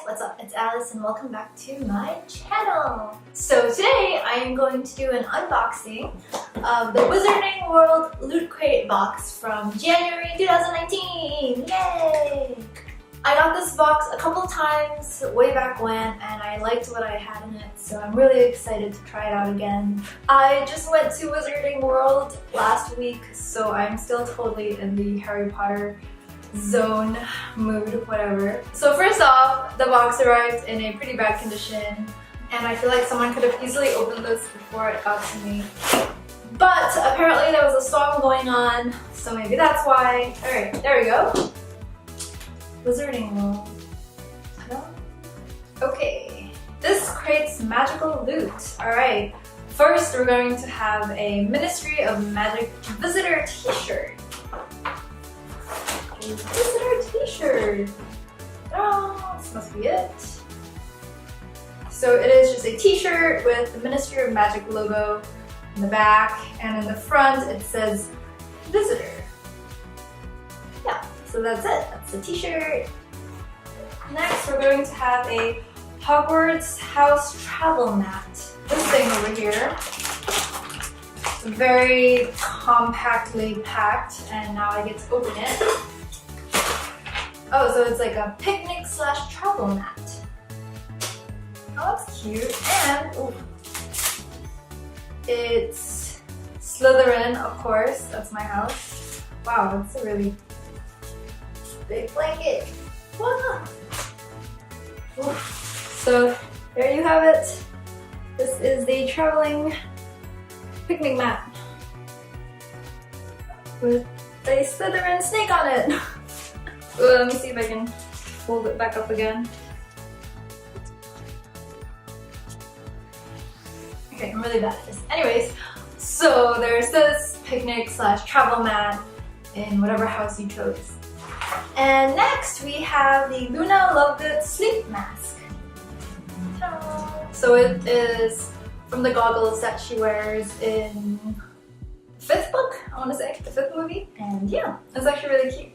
what's up? It's Alice and welcome back to my channel. So today I am going to do an unboxing of the Wizarding World Lootcrate box from January 2019. Yay! I got this box a couple times way back when and I liked what I had in it, so I'm really excited to try it out again. I just went to Wizarding World last week, so I'm still totally in the Harry Potter zone, mood, whatever. So first off, the box arrived in a pretty bad condition and I feel like someone could have easily opened this before it got to me. But apparently there was a storm going on, so maybe that's why. Alright, there we go. Wizarding World. Okay, this creates magical loot. Alright, first we're going to have a Ministry of Magic visitor t-shirt. Visitor t-shirt. Oh, this must be it. So it is just a t-shirt with the Ministry of Magic logo in the back, and in the front it says visitor. Yeah, so that's it. That's the t-shirt. Next we're going to have a Hogwarts house travel mat. This thing over here. Very compactly packed, and now I get to open it. Oh, so it's like a picnic / travel mat. Oh, that's cute. And ooh, it's Slytherin, of course. That's my house. Wow, that's a really big blanket. Wow. Ooh. So there you have it. This is the traveling picnic mat with a Slytherin snake on it. Let me see if I can fold it back up again. Okay, I'm really bad at this. Anyways, so there's this picnic / travel mat in whatever house you chose. And next we have the Luna Lovegood sleep mask. Ta-da! So it is from the goggles that she wears in the 5th book, I want to say, the 5th movie. And yeah, it's actually really cute.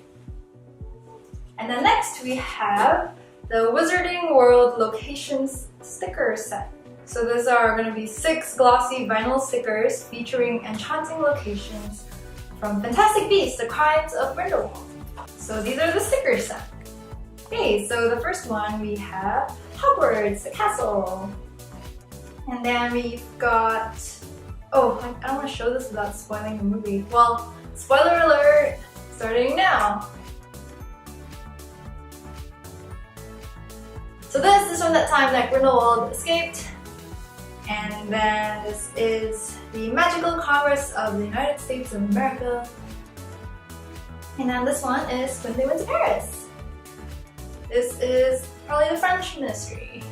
And then next we have the Wizarding World Locations sticker set. So these are going to be 6 glossy vinyl stickers featuring enchanting locations from Fantastic Beasts, The Crimes of Grindelwald. So these are the sticker set. Okay, so the first one we have Hogwarts, the castle. And then we've got, oh, I don't want to show this without spoiling the movie. Well, spoiler alert, starting now. So this is from that time that Grindelwald escaped, and then this is the Magical Congress of the United States of America, and then this one is when they went to Paris. This is probably the French Ministry,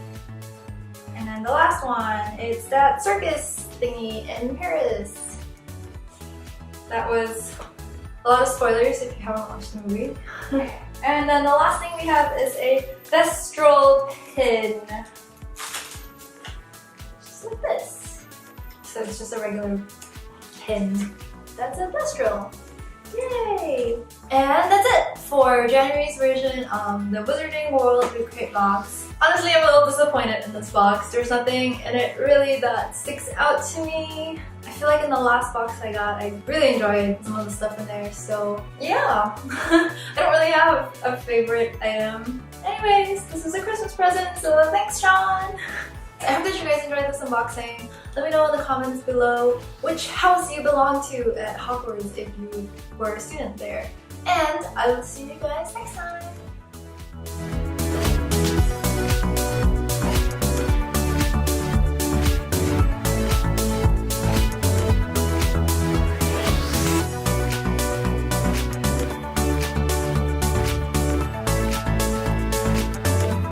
and then the last one is that circus thingy in Paris. That was a lot of spoilers if you haven't watched the movie. And then the last thing we have is a Thestral pin. Just like this. So it's just a regular pin. That's a Thestral. Yay! And that's it for January's version of the Wizarding World Lootcrate box. Honestly, I'm a little disappointed in this box. There's nothing in it really that sticks out to me. I feel like in the last box I got, I really enjoyed some of the stuff in there, so yeah. I don't really have a favorite item. Anyways, this is a Christmas present, so thanks, Sean! I hope that you guys enjoyed this unboxing. Let me know in the comments below which house you belong to at Hogwarts if you were a student there. And I will see you guys next time!